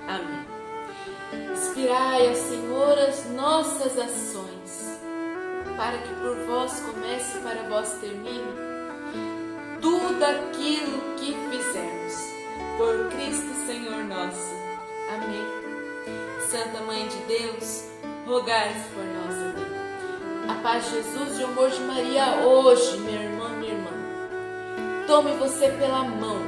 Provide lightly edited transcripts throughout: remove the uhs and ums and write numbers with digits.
Amém. Inspirai, Senhor, as nossas ações, para que por vós comece e para vós termine tudo aquilo que fizermos. Por Cristo Senhor nosso. Amém. Santa Mãe de Deus, rogai por nós. Amém. A paz de Jesus e o amor de Maria hoje, meu irmão, minha irmã, tome você pela mão,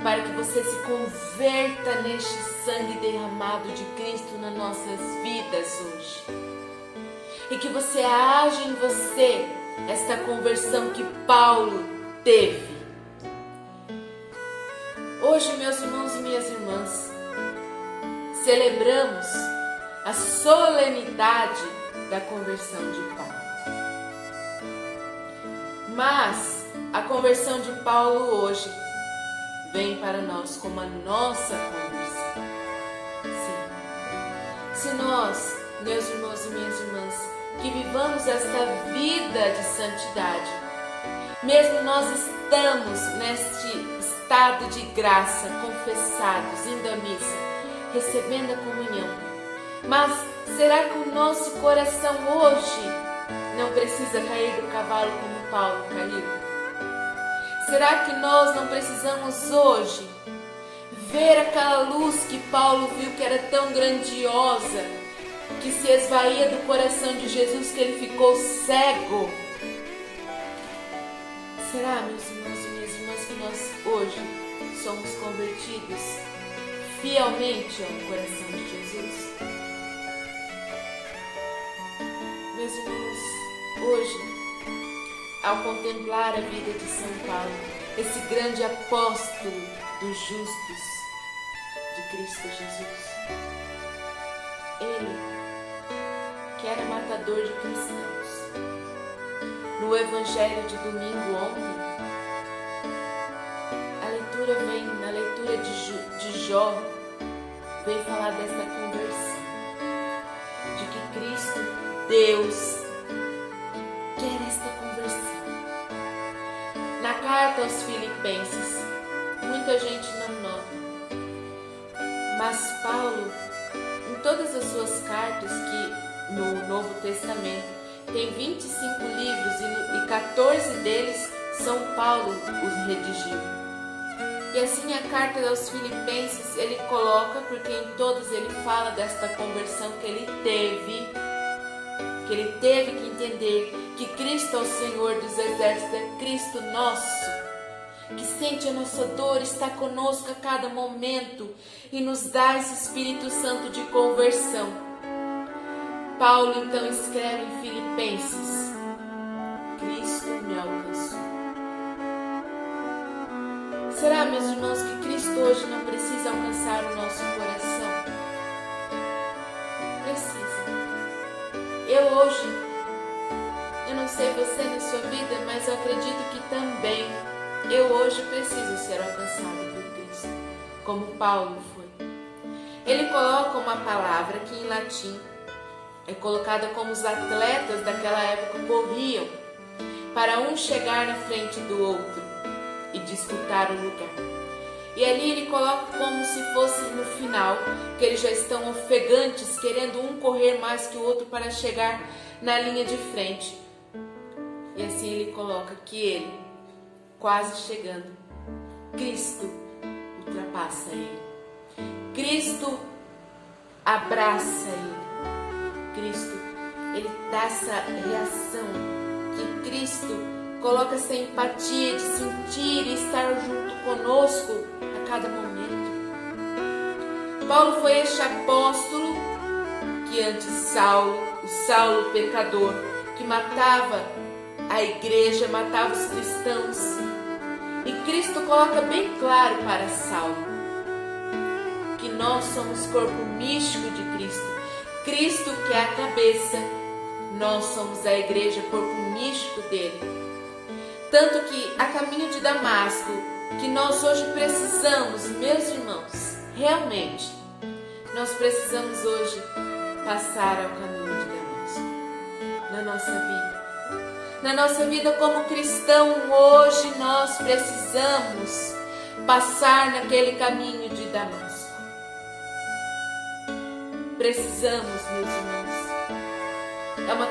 para que você se converta neste sangue derramado de Cristo nas nossas vidas hoje. E que você haja em você esta conversão que Paulo teve. Hoje, meus irmãos e minhas irmãs, celebramos a solenidade da conversão de Paulo. Mas a conversão de Paulo hoje vem para nós como a nossa conversão. Sim. Se nós, meus irmãos e minhas irmãs, que vivamos esta vida de santidade, mesmo nós estamos neste estado de graça, confessados, indo à missa, recebendo a comunhão, mas será que o nosso coração hoje não precisa cair do cavalo como Paulo caiu? Será que nós não precisamos hoje ver aquela luz que Paulo viu que era tão grandiosa, que se esvaía do coração de Jesus, que ele ficou cego? Será, meus irmãos e minhas irmãs, que nós hoje somos convertidos fielmente ao coração de Jesus? Meus irmãos, hoje, ao contemplar a vida de São Paulo, esse grande apóstolo dos justos de Cristo Jesus, ele, que era matador de cristãos, no Evangelho de domingo ontem, na leitura de Jó, vem falar dessa conversão, de que Cristo, Deus, quer esta conversão. Na carta aos Filipenses, muita gente não nota, mas Paulo, em todas as suas cartas, que no Novo Testamento tem 25 livros e 14 deles São Paulo os redigiu. E assim a carta aos Filipenses ele coloca, porque em todos ele fala desta conversão que ele teve que entender que Cristo é o Senhor dos exércitos, é Cristo nosso, que sente a nossa dor, está conosco a cada momento e nos dá esse Espírito Santo de conversão. Paulo então escreve em Filipenses: Cristo me alcançou. Será, meus irmãos, que Cristo hoje não precisa alcançar o nosso coração? Precisa. Eu hoje, eu não sei você na sua vida, mas eu acredito que também eu hoje preciso ser alcançado por Cristo, como Paulo foi. Ele coloca uma palavra que em latim é colocada como os atletas daquela época corriam para um chegar na frente do outro e disputar o lugar. E ali ele coloca como se fosse no final, que eles já estão ofegantes, querendo um correr mais que o outro para chegar na linha de frente. E assim ele coloca que ele, quase chegando, Cristo ultrapassa ele. Cristo abraça ele. Cristo, ele dá essa reação, que Cristo coloca essa empatia de sentir e estar junto conosco a cada momento. Paulo foi este apóstolo que antes o Saulo pecador, que matava a igreja, matava os cristãos. E Cristo coloca bem claro para Saulo que nós somos corpo místico de Cristo. Cristo que é a cabeça, nós somos a igreja, corpo místico dele. Tanto que a caminho de Damasco, que nós hoje precisamos, meus irmãos, realmente, nós precisamos hoje passar ao caminho de Damasco, na nossa vida. Na nossa vida como cristão, hoje nós precisamos passar naquele caminho de Damasco. precisamos, meus irmãos. É uma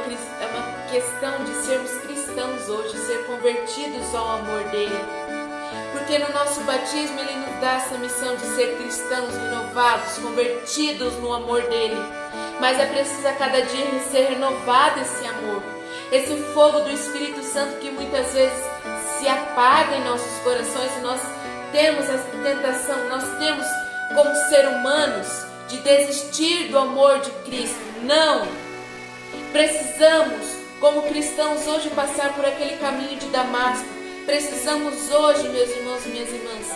questão de sermos cristãos hoje, ser convertidos ao amor dele. Porque no nosso batismo ele nos dá essa missão de ser cristãos renovados, convertidos no amor dele. Mas é preciso a cada dia ser renovado esse amor. Esse fogo do Espírito Santo que muitas vezes se apaga em nossos corações e nós temos essa tentação, nós temos como ser humanos de desistir do amor de Cristo. Não! Precisamos, como cristãos, hoje passar por aquele caminho de Damasco. Precisamos hoje, meus irmãos e minhas irmãs,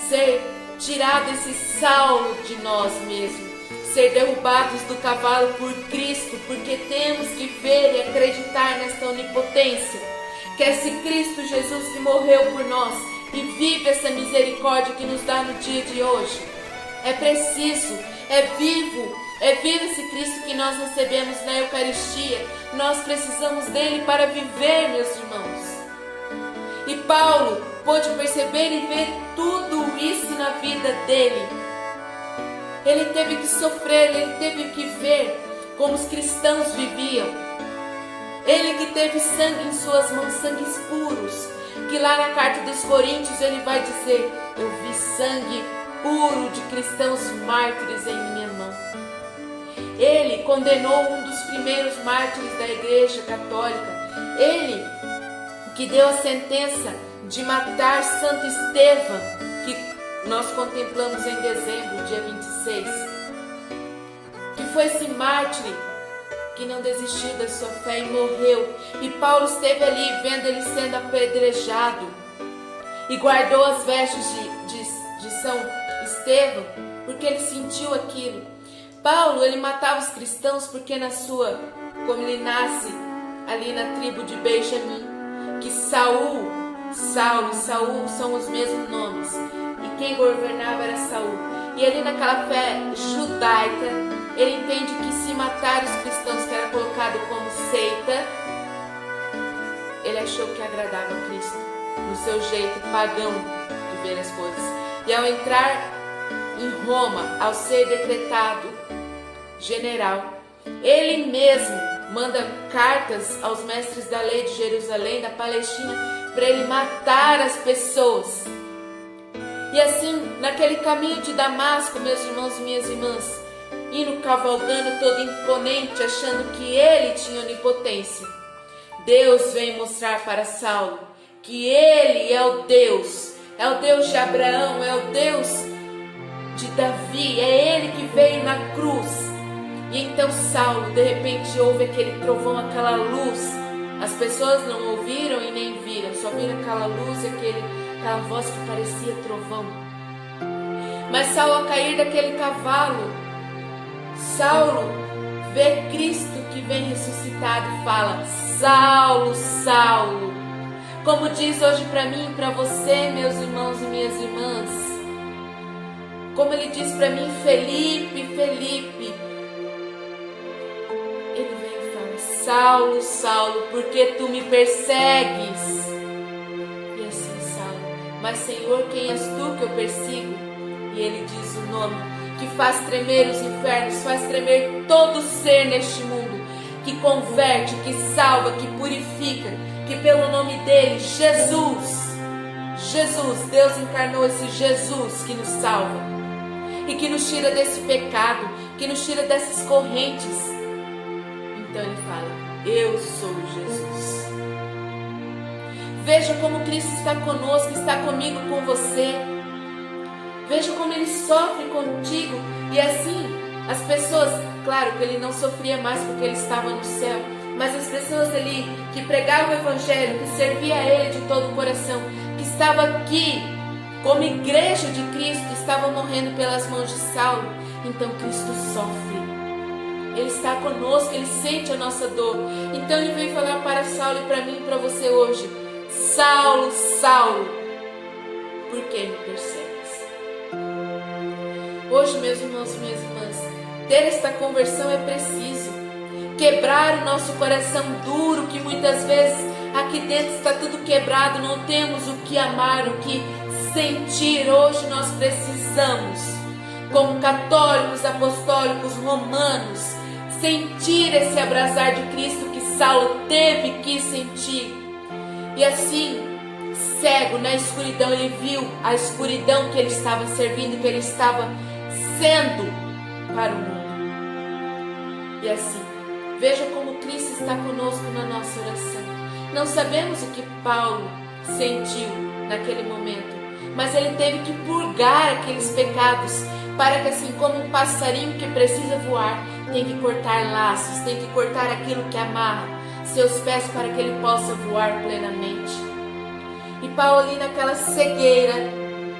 ser tirado esse Saulo de nós mesmos, ser derrubados do cavalo por Cristo, porque temos que ver e acreditar nesta onipotência, que é esse Cristo Jesus que morreu por nós e vive essa misericórdia que nos dá no dia de hoje. É preciso, é vivo esse Cristo que nós recebemos na Eucaristia. Nós precisamos dele para viver, meus irmãos. E Paulo pôde perceber e ver tudo isso na vida dele. Ele teve que sofrer, ele teve que ver como os cristãos viviam. Ele que teve sangue em suas mãos, sangues puros, que lá na carta dos Coríntios ele vai dizer: eu vi sangue puro de cristãos mártires em minha mão. Ele condenou um dos primeiros mártires da Igreja Católica. Ele que deu a sentença de matar Santo Estevão, que nós contemplamos em dezembro, dia 26. Que foi esse mártir que não desistiu da sua fé e morreu. E Paulo esteve ali vendo ele sendo apedrejado e guardou as vestes de São Estevão, porque ele sentiu aquilo. Paulo, ele matava os cristãos porque como ele nasce ali na tribo de Benjamim, que Saulo e Saul são os mesmos nomes, e quem governava era Saul. E ali naquela fé judaica, ele entende que se matar os cristãos, que era colocado como seita, ele achou que agradava a Cristo, no seu jeito pagão de ver as coisas. E ao entrar em Roma, ao ser decretado general, ele mesmo manda cartas aos mestres da lei de Jerusalém, da Palestina, para ele matar as pessoas. E assim, naquele caminho de Damasco, meus irmãos e minhas irmãs, indo cavalgando todo imponente, achando que ele tinha onipotência, Deus vem mostrar para Saulo que ele é o Deus de Abraão, é o Deus de Davi, é ele que veio na cruz. E então Saulo, de repente, ouve aquele trovão, aquela luz. As pessoas não ouviram e nem viram, só viram aquela luz e aquela voz que parecia trovão. Mas Saulo, ao cair daquele cavalo, Saulo vê Cristo que vem ressuscitado e fala: Saulo, Saulo. Como diz hoje para mim e para você, meus irmãos e minhas irmãs. Como ele diz para mim: Felipe, Felipe. Ele vem e fala: Saulo, Saulo, por que tu me persegues? E assim Saulo: mas Senhor, quem és tu que eu persigo? E ele diz o nome que faz tremer os infernos, faz tremer todo ser neste mundo, que converte, que salva, que purifica, que pelo nome dele, Jesus, Deus encarnou esse Jesus que nos salva e que nos tira desse pecado, que nos tira dessas correntes. Então ele fala: eu sou Jesus. Veja como Cristo está conosco, está comigo, com você. Veja como ele sofre contigo. E assim, as pessoas, claro que ele não sofria mais porque ele estava no céu, mas as pessoas ali que pregavam o Evangelho, que serviam a ele de todo o coração, que estava aqui como igreja de Cristo, estavam morrendo pelas mãos de Saulo. Então Cristo sofre. Ele está conosco, ele sente a nossa dor. Então ele veio falar para Saulo e para mim e para você hoje: Saulo, Saulo, por que me persegues? Hoje, meus irmãos e minhas irmãs, ter esta conversão é preciso. Quebrar o nosso coração duro, que muitas vezes aqui dentro está tudo quebrado, não temos o que amar, o que sentir. Hoje nós precisamos como católicos, apostólicos, romanos, sentir esse abrasar de Cristo que Saulo teve que sentir. E assim, cego na escuridão, ele viu a escuridão que ele estava servindo, que ele estava sendo para o mundo. E assim, veja como Cristo está conosco na nossa oração. Não sabemos o que Paulo sentiu naquele momento, mas ele teve que purgar aqueles pecados, para que assim como um passarinho que precisa voar, tem que cortar laços, tem que cortar aquilo que amarra seus pés para que ele possa voar plenamente. E Paulo ali naquela cegueira,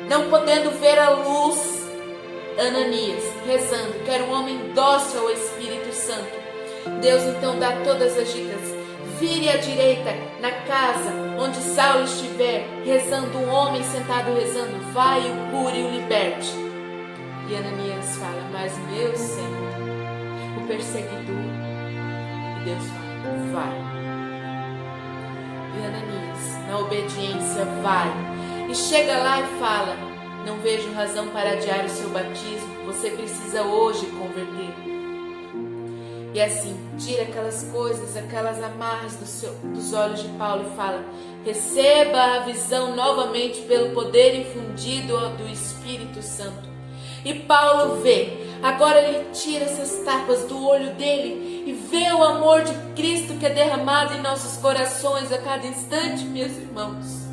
não podendo ver a luz, Ananias rezando, que era um homem dócil ao Espírito Santo. Deus então dá todas as dicas. Vire à direita, na casa onde Saulo estiver, rezando, um homem sentado rezando, vai, o cure e o liberte. E Ananias fala, mas meu Senhor, o perseguidor. E Deus fala, vai. E Ananias, na obediência, vai. E chega lá e fala, não vejo razão para adiar o seu batismo, você precisa hoje converter. E assim, tira aquelas coisas, aquelas amarras dos olhos de Paulo e fala, receba a visão novamente pelo poder infundido do Espírito Santo. E Paulo vê, agora ele tira essas tapas do olho dele e vê o amor de Cristo que é derramado em nossos corações a cada instante, meus irmãos.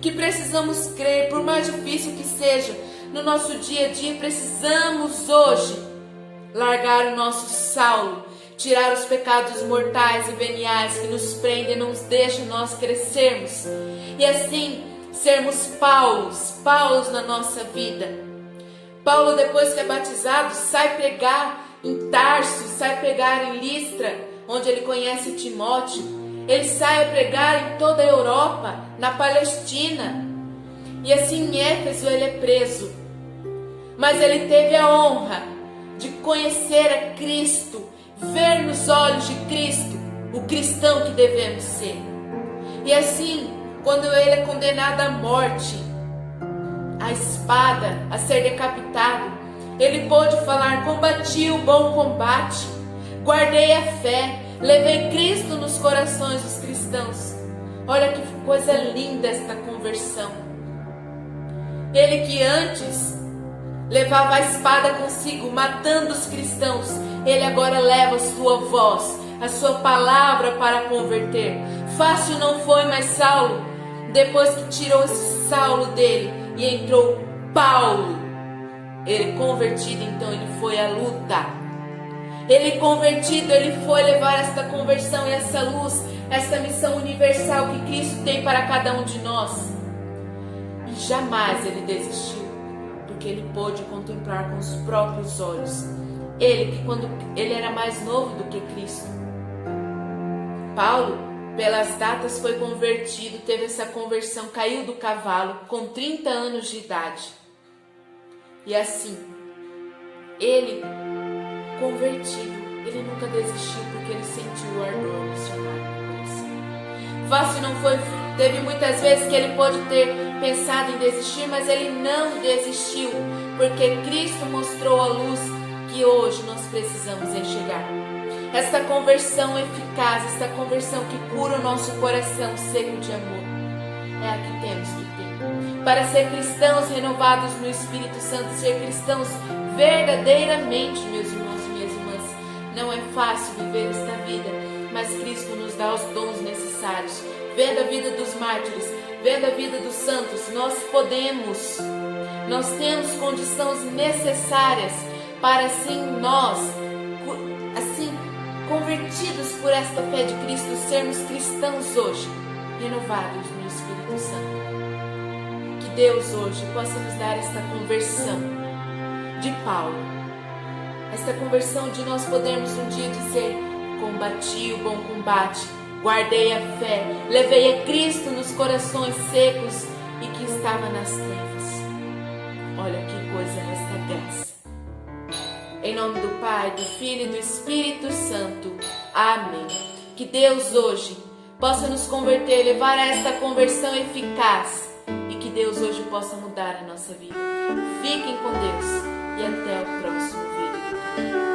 Que precisamos crer, por mais difícil que seja, no nosso dia a dia, precisamos hoje largar o nosso Saulo, tirar os pecados mortais e veniais que nos prendem e não nos deixam nós crescermos. E assim, sermos Paulos na nossa vida. Paulo, depois que é batizado, sai pregar em Tarso, sai pregar em Listra, onde ele conhece Timóteo. Ele sai a pregar em toda a Europa, na Palestina. E assim, em Éfeso, ele é preso. Mas ele teve a honra de conhecer a Cristo, ver nos olhos de Cristo o cristão que devemos ser. E assim, quando ele é condenado à morte, à espada, a ser decapitado, ele pôde falar, combati o bom combate, guardei a fé, levei Cristo nos corações dos cristãos. Olha que coisa linda esta conversão. Ele que antes levava a espada consigo, matando os cristãos, ele agora leva a sua voz, a sua palavra para converter. Fácil não foi mais Saulo, depois que tirou esse Saulo dele e entrou Paulo. Ele convertido, então ele foi à luta. Ele convertido, ele foi levar esta conversão e essa luz, essa missão universal que Cristo tem para cada um de nós. E jamais ele desistiu, porque ele pôde contemplar com os próprios olhos. Ele que quando ele era mais novo do que Cristo. Paulo, pelas datas, foi convertido, teve essa conversão, caiu do cavalo com 30 anos de idade. E assim, ele convertido, ele nunca desistiu, porque ele sentiu o ardor missionário no coração. Fácil não foi, teve muitas vezes que ele pode ter pensado em desistir, mas ele não desistiu, porque Cristo mostrou a luz que hoje nós precisamos enxergar. Esta conversão eficaz, esta conversão que cura o nosso coração seco de amor, é a que temos que ter. Para ser cristãos renovados no Espírito Santo, ser cristãos verdadeiramente, meus irmãos e minhas irmãs, não é fácil viver esta vida, mas Cristo nos dá os dons necessários. Vendo a vida dos mártires, vendo a vida dos santos, nós temos condições necessárias para assim nós, assim convertidos por esta fé de Cristo, sermos cristãos hoje, renovados no Espírito Santo. Que Deus hoje possa nos dar esta conversão de Paulo, esta conversão de nós podermos um dia dizer, combati o bom combate, guardei a fé, levei a Cristo nos corações secos e que estava nas trevas. Olha que coisa esta graça. Em nome do Pai, do Filho e do Espírito Santo. Amém. Que Deus hoje possa nos converter, levar a esta conversão eficaz e que que Deus hoje possa mudar a nossa vida. Fiquem com Deus e até o próximo vídeo do canal.